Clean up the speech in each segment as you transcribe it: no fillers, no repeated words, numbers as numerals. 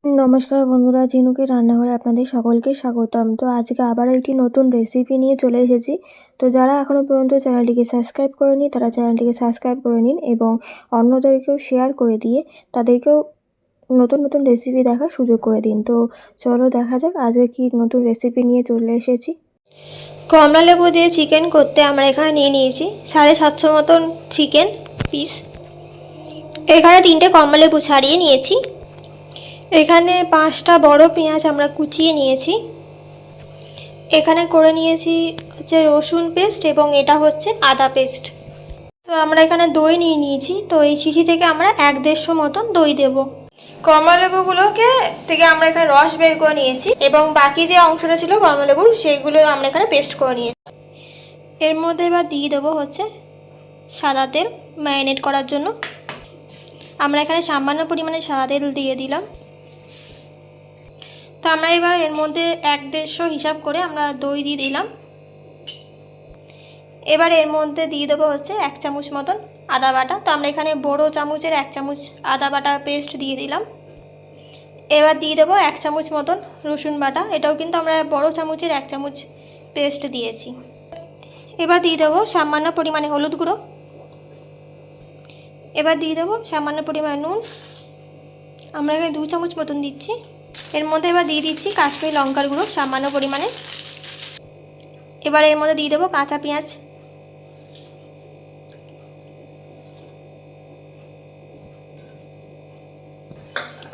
নমস্কার বন্ধুরা, ঝিনুকের রান্নাঘরে আপনাদের সকলকে স্বাগতম। তো আজকে আবার একটি নতুন রেসিপি নিয়ে চলে এসেছি। তো যারা এখনও পর্যন্ত চ্যানেলটিকে সাবস্ক্রাইব করেনি তারা চ্যানেলটিকে সাবস্ক্রাইব করে নিন এবং অন্যদেরকেও শেয়ার করে দিয়ে তাদেরকেও নতুন নতুন রেসিপি দেখার সুযোগ করে দিন। তো চলো দেখা যাক আজকে কি নতুন রেসিপি নিয়ে চলে এসেছি। কমলা লেবু দিয়ে চিকেন করতে আমরা এখানে নিয়ে নিয়েছি 750 মতন চিকেন পিস। এখানে 3টে কমলা লেবু ছাড়িয়ে নিয়েছি। এখানে 5টা বড় পেঁয়াজ আমরা কুচিয়ে নিয়েছি। এখানে করে নিয়েছি হচ্ছে রসুন পেস্ট এবং এটা হচ্ছে আদা পেস্ট। তো আমরা এখানে দই নিয়ে নিয়েছি। তো এই শিশি থেকে আমরা 1-150 মতন দই দেব। কমলা লেবুগুলোকে থেকে আমরা এখানে রস বের করে নিয়েছি এবং বাকি যে অংশটা ছিল কমলা লেবুর সেইগুলো আমরা এখানে পেস্ট করে নিয়েছি। এর মধ্যে এবার দিয়ে দেবো হচ্ছে সাদা তেল ম্যারিনেট করার জন্য। আমরা এখানে সামান্য পরিমাণে সাদা তেল দিয়ে দিলাম। তো আমরা এবার এর মধ্যে 1-150 হিসাব করে আমরা দই দিয়ে দিলাম। এবার এর মধ্যে দিয়ে দেবো হচ্ছে 1 চামচ মতন আদা বাটা। তো আমরা এখানে বড় চামচের 1 চামচ আদা বাটা পেস্ট দিয়ে দিলাম। এবার দিয়ে দেবো 1 চামচ মতন রসুন বাটা। এটাও কিন্তু আমরা বড় চামচের 1 চামচ পেস্ট দিয়েছি। এবার দিয়ে দেবো সামান্য পরিমাণে হলুদ গুঁড়ো। এবার দিয়ে দেবো সামান্য পরিমাণে নুন। আমরা এখানে 2 চামচ মতন দিচ্ছি। এর মধ্যে এবার দিয়ে দিচ্ছি কাশ্মীরি লঙ্কার গুঁড়ো সামান্য পরিমাণে। এবার এর মধ্যে দিয়ে দেবো কাঁচা পেঁয়াজ।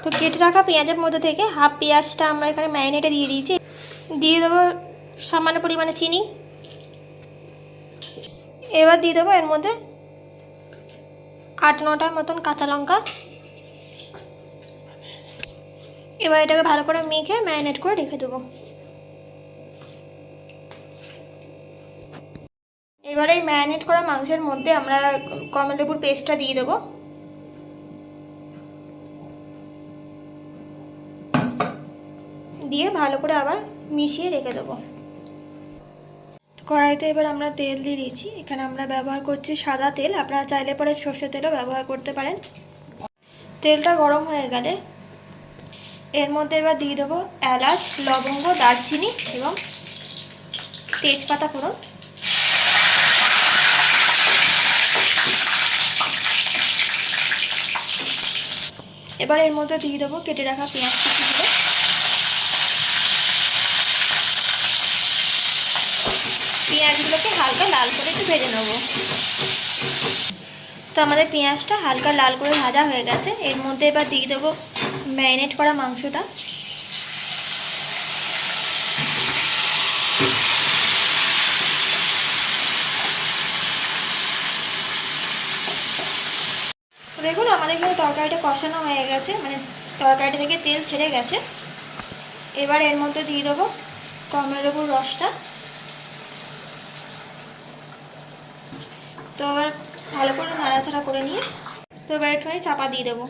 তো কেটে রাখা পেঁয়াজের মধ্যে থেকে হাফ পেঁয়াজটা আমরা এখানে ম্যারিনেটে দিয়ে দিয়েছি। দিয়ে দেবো সামান্য পরিমাণে চিনি। এবার দিয়ে দেবো এর মধ্যে 8-9টার মতন কাঁচা লঙ্কা। এবার এটাকে ভালো করে মেখে ম্যারিনেট করে রেখে দেবো। এবার এই ম্যারিনেট করা মাংসের মধ্যে আমরা কমলা লেবুর পেস্টটা দিয়ে দেবো। দিয়ে ভালো করে আবার মিশিয়ে রেখে দেবো। কড়াইতে এবার আমরা তেল দিয়ে দিয়েছি। এখানে আমরা ব্যবহার করছি সাদা তেল, আপনারা চাইলে পরে সর্ষের তেলও ব্যবহার করতে পারেন। তেলটা গরম হয়ে গেলে এর মধ্যে এবার দিয়ে দেবো এলাচ, লবঙ্গ, দারচিনি এবং তেজপাতা ফোড়ন। এবার এর মধ্যে দিয়ে দেবো কেটে রাখা পেঁয়াজ কুচিগুলো। পেঁয়াজগুলোকে হালকা লাল করে একটু ভেজে নেব। তো আমাদের পেঁয়াজটা হালকা লাল করে ভাজা হয়ে গেছে। এর মধ্যে এবার দিয়ে দেবো ম্যারিনেট করা মাংসটা। দেখুন আমাদের এখানে তরকারিটা কষানো হয়ে গেছে, মানে তরকারিটা থেকে তেল ছেড়ে গেছে। এবার এর মধ্যে দিয়ে দেবো কমলা লেবুর রসটা। তো এবার ভালো করে নাড়াচাড়া করে নিয়ে তো এবার একটুখানি চাপা দিয়ে দেবো।